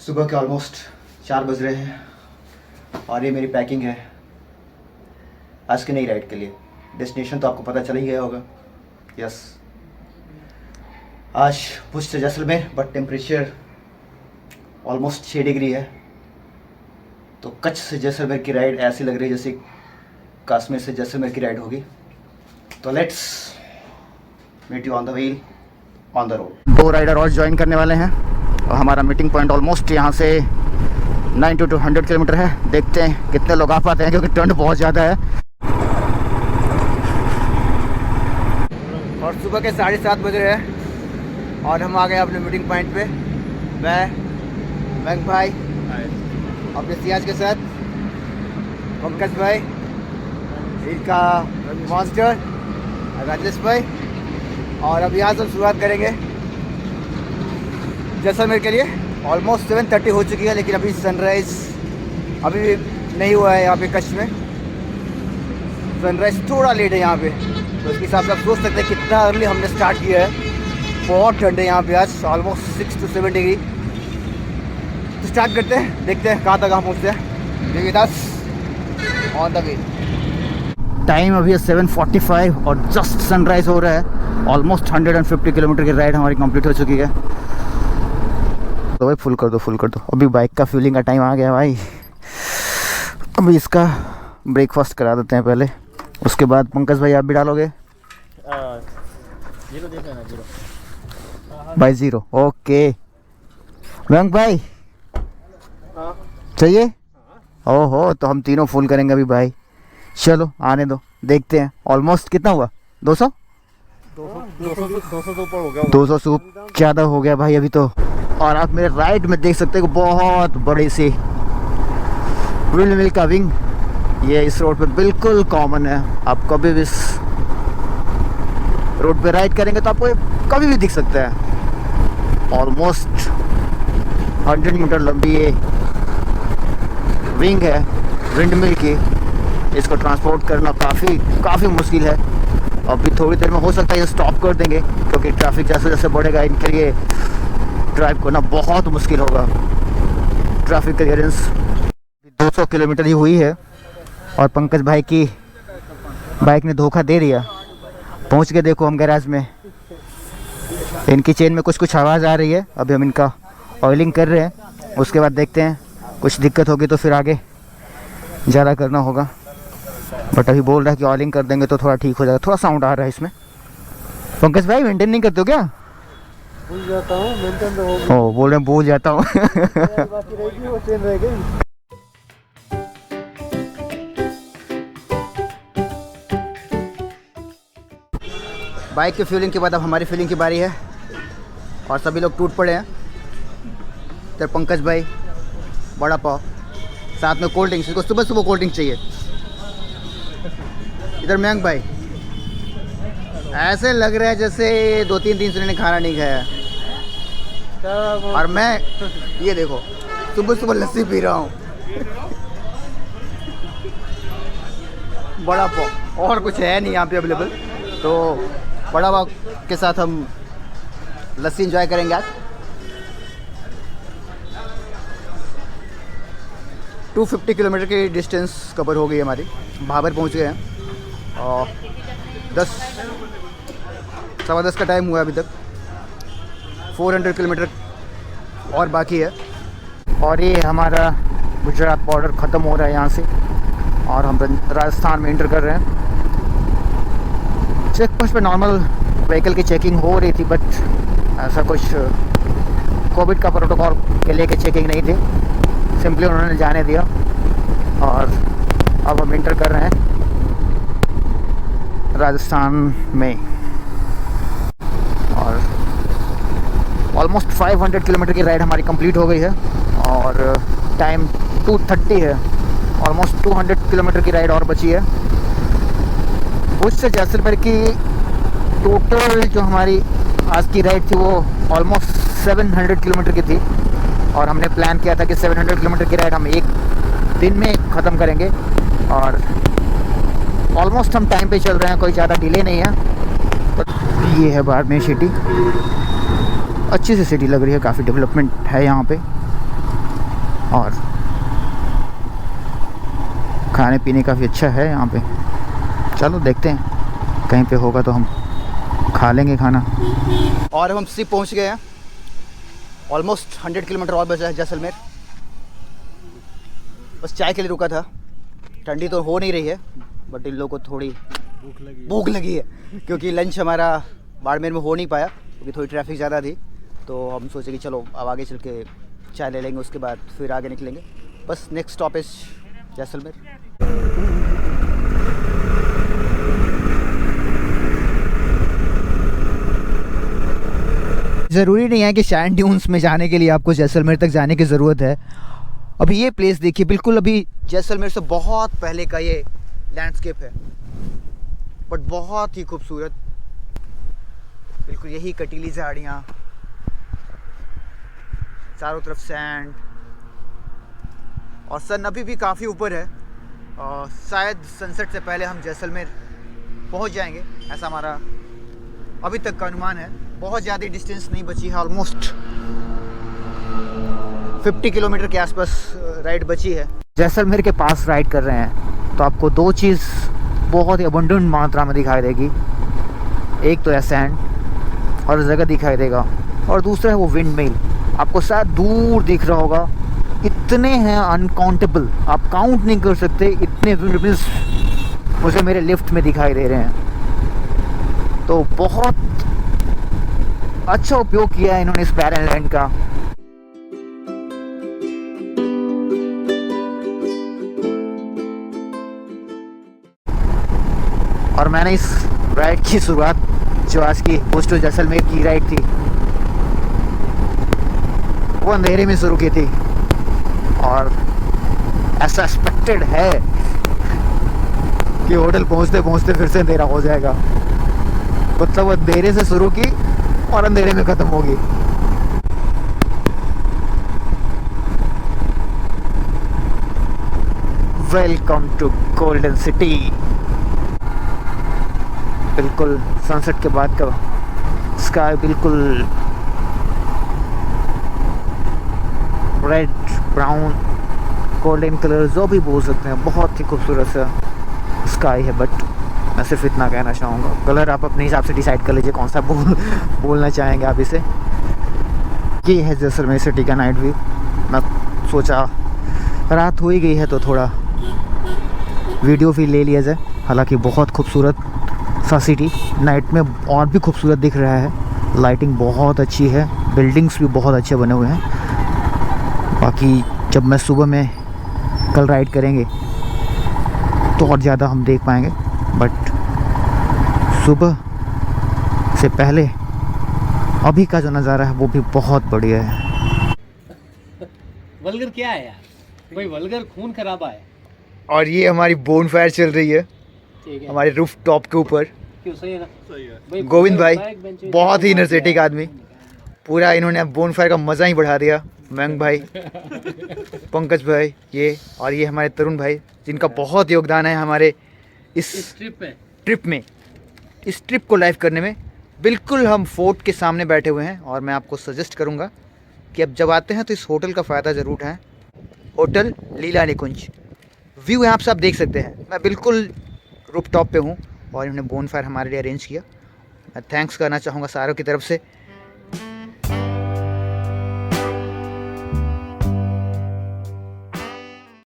सुबह के ऑलमोस्ट 4 बज रहे हैं और ये मेरी पैकिंग है आज की नई राइड के लिए। डेस्टिनेशन तो आपको पता चल ही गया होगा। यस, आज भुज से Jaisalmer, but temperature almost 6 degree है। तो कच्छ से जैसलमेर की राइड ऐसी लग रही है जैसे कश्मीर से जैसलमेर की राइड होगी। तो let's meet you on the wheel on the road. 2 rider और ज्वाइन करने वाले हैं और हमारा मीटिंग पॉइंट ऑलमोस्ट यहाँ से 90 to 100 किलोमीटर है। देखते हैं कितने लोग आ पाते हैं क्योंकि ठंड बहुत ज़्यादा है। और सुबह के 7:30 बज रहे हैं और हम आ गए अपने मीटिंग पॉइंट पे। मैं भाई अपने सियाज के साथ, पंकज भाई, इनका मॉन्स्टर राजेश भाई, और अब यहाँ से शुरुआत करेंगे जैसलमेर के लिए। ऑलमोस्ट 7:30 हो चुकी है लेकिन अभी सनराइज़ अभी भी नहीं हुआ है यहाँ पे कच्छ में। सनराइज़ थोड़ा लेट है यहाँ पे, तो उसके हिसाब से आप सोच सकते हैं कितना अर्ली हमने स्टार्ट किया है। बहुत ठंड है यहाँ पे आज, ऑलमोस्ट 6 to 7 डिग्री। तो स्टार्ट करते हैं, देखते हैं कहाँ तक हम पहुँचते हैं। 10 ऑन द वे। टाइम अभी है 7:45 और जस्ट सनराइज़ हो रहा है। ऑलमोस्ट 150 किलोमीटर की राइड हमारी कंप्लीट हो चुकी है। तो भाई फुल कर दो। अभी बाइक का फ्यूलिंग का टाइम आ गया भाई। अभी इसका ब्रेकफास्ट करा देते हैं पहले, उसके बाद पंकज भाई आप भी डालोगे। 0 देख लेना, 0 भाई 0। ओके रंग भाई चाहिए। ओहो, तो हम तीनों फुल करेंगे अभी भाई। चलो आने दो, देखते हैं। ऑलमोस्ट कितना हुआ? 200 से ऊपर हो गया। 200 से ज़्यादा हो गया भाई अभी तो। और आप मेरे राइट में देख सकते हो बहुत बड़ी सी विंड मिल का विंग। ये इस रोड पे बिल्कुल कॉमन है। आप कभी भी इस रोड पे राइड करेंगे तो आपको कभी भी दिख सकता है। ऑलमोस्ट 100 मीटर लंबी ये विंग है विंड मिल की। इसको ट्रांसपोर्ट करना काफ़ी मुश्किल है। अभी थोड़ी देर में हो सकता है ये स्टॉप कर देंगे क्योंकि ट्रैफिक जैसे जैसे बढ़ेगा इनके लिए ड्राइव करना बहुत मुश्किल होगा। ट्रैफिक क्लियरेंस 200 किलोमीटर ही हुई है और पंकज भाई की बाइक ने धोखा दे दिया। पहुंच के देखो हम गैराज में, इनकी चेन में कुछ आवाज़ आ रही है। अभी हम इनका ऑयलिंग कर रहे हैं, उसके बाद देखते हैं कुछ दिक्कत होगी तो फिर आगे ज़्यादा करना होगा। बट अभी बोल रहा है कि ऑयलिंग कर देंगे तो थोड़ा ठीक हो जाएगा। थोड़ा साउंड आ रहा है इसमें। पंकज भाई मेंटेन नहीं करते हो क्या? भूल जाता हूँ, मेंटेन तो होगी। ओ बोल रहे हैं भूल जाता हूँ। बाकी रहेगी वो चेन रह गई। बाइक की फ्यूलिंग के बाद अब हमारी फ्यूलिंग की बारी है और सभी लोग टूट पड़े हैं। इधर पंकज भाई बड़ा पाव, साथ में कोल्ड ड्रिंक्स। इसको सुबह सुबह कोल्ड ड्रिंक चाहिए। इधर मयंक भाई, ऐसे लग रहा है जैसे 2-3 दिन से इन्होंने खाना नहीं खाया। और मैं ये देखो सुबह सुबह लस्सी पी रहा हूँ। बड़ा पाव और कुछ है नहीं यहाँ पे अवेलेबल, तो बड़ा पाव के साथ हम लस्सी एंजॉय करेंगे आज। 250 किलोमीटर की डिस्टेंस कवर हो गई हमारी। भाबर पहुँच गए हैं और 10-10:15 का टाइम हुआ अभी तक। 400 किलोमीटर और बाकी है और ये हमारा गुजरात बॉर्डर ख़त्म हो रहा है यहाँ से और हम राजस्थान में एंटर कर रहे हैं। चेक पोस्ट पे नॉर्मल व्हीकल की चेकिंग हो रही थी, बट ऐसा कुछ कोविड का प्रोटोकॉल के लेके चेकिंग नहीं थी। सिंपली उन्होंने जाने दिया और अब हम एंटर कर रहे हैं राजस्थान में। और ऑलमोस्ट 500 किलोमीटर की राइड हमारी कंप्लीट हो गई है और टाइम 2:30 है। ऑलमोस्ट 200 किलोमीटर की राइड और बची है। भुज से जैसलमेर की टोटल जो हमारी आज की राइड थी वो ऑलमोस्ट 700 किलोमीटर की थी और हमने प्लान किया था कि 700 किलोमीटर की राइड हम एक दिन में ख़त्म करेंगे और ऑलमोस्ट हम टाइम पे चल रहे हैं, कोई ज़्यादा डिले नहीं है। ये है बाड़मेर सिटी, अच्छी सी सिटी लग रही है, काफ़ी डेवलपमेंट है यहाँ पे। और खाने पीने का भी अच्छा है यहाँ पे। चलो देखते हैं, कहीं पे होगा तो हम खा लेंगे खाना। और अब हम सिप पहुँच गए हैं। ऑलमोस्ट 100 किलोमीटर और बचा है जैसलमेर। बस चाय के लिए रुका था। ठंडी तो हो नहीं रही है, बट इन लोगों को थोड़ी भूख लगी है, क्योंकि लंच हमारा बाड़मेर में हो नहीं पाया क्योंकि थोड़ी ट्रैफिक ज़्यादा थी। तो हम सोचे कि चलो अब आगे चल के चाय ले लेंगे, उसके बाद फिर आगे निकलेंगे। बस नेक्स्ट स्टॉपेज जैसलमेर। ज़रूरी नहीं है कि सैंड ड्यून्स में जाने के लिए आपको जैसलमेर तक जाने की ज़रूरत है। अभी ये प्लेस देखिए, बिल्कुल अभी जैसलमेर से बहुत पहले का ये लैंडस्केप है, बट बहुत ही खूबसूरत। बिल्कुल यही कटीली झाड़ियाँ, चारों तरफ सैंड, और सन अभी भी काफ़ी ऊपर है। शायद सनसेट से पहले हम जैसलमेर पहुंच जाएंगे, ऐसा हमारा अभी तक का अनुमान है। बहुत ज़्यादा डिस्टेंस नहीं बची है, ऑलमोस्ट 50 किलोमीटर के आसपास राइड बची है। जैसलमेर के पास राइड कर रहे हैं तो आपको दो चीज़ बहुत ही अबंडेंट मात्रा में दिखाई देगी। एक तो है सैंड और जगह दिखाई देगा, और दूसरा है वो विंड मिल। आपको शायद दूर दिख रहा होगा, इतने हैं अनकाउंटेबल, आप काउंट नहीं कर सकते, इतने विंड मिल्स मुझे मेरे लिफ्ट में दिखाई दे रहे हैं। तो बहुत अच्छा उपयोग किया है इन्होंने इस बैरन लैंड का। और मैंने इस राइड की शुरुआत, जो आज की पोस्ट टू जैसलमेर की राइड थी, वो अंधेरे में शुरू की थी। और ऐसा एक्सपेक्टेड है कि होटल पहुंचते पहुंचते फिर से अंधेरा हो जाएगा। मतलब अंधेरे से शुरू की और अंधेरे में ख़त्म होगी। Welcome to golden city. बिल्कुल सनसेट के बाद का स्काई बिल्कुल रेड, ब्राउन, गोल्डन कलर, जो भी बोल सकते हैं, बहुत ही खूबसूरत सा स्काई है। बट मैं सिर्फ इतना कहना चाहूँगा, कलर आप अपने हिसाब से डिसाइड कर लीजिए कौन सा बोलना चाहेंगे आप इसे। ये है जैसलमेर सिटी का नाइट व्यू। मैं सोचा रात हो ही गई है तो थोड़ा वीडियो भी ले लिया जाए। हालांकि बहुत खूबसूरत सा सिटी नाइट में और भी खूबसूरत दिख रहा है। लाइटिंग बहुत अच्छी है, बिल्डिंग्स भी बहुत अच्छे बने हुए हैं। बाकी जब मैं सुबह में कल राइड करेंगे तो और ज़्यादा हम देख पाएंगे, बट सुबह से पहले अभी का जो नज़ारा है वो भी बहुत बढ़िया है। वल्गर क्या है यार, भाई वल्गर खून खराबा है। और ये हमारी बोन फायर चल रही है हमारे रूफ टॉप के ऊपर। क्यों, सही है ना? सही है। गोविंद भाई बहुत ही एनर्जेटिक आदमी, पूरा इन्होंने बोन फायर का मज़ा ही बढ़ा दिया। मयंक भाई, पंकज भाई, ये और ये हमारे तरुण भाई, जिनका बहुत योगदान है हमारे इस ट्रिप में, इस ट्रिप को लाइव करने में। बिल्कुल हम फोर्ट के सामने बैठे हुए हैं, और मैं आपको सजेस्ट करूंगा कि अब जब आते हैं तो इस होटल का फ़ायदा ज़रूर उठाएं। होटल लीला निकुंज। व्यू यहाँ से आप देख सकते हैं। मैं बिल्कुल रूफ टॉप पे हूँ और इन्होंने बोन फायर हमारे लिए अरेंज किया। मैं थैंक्स करना चाहूँगा सारों की तरफ से।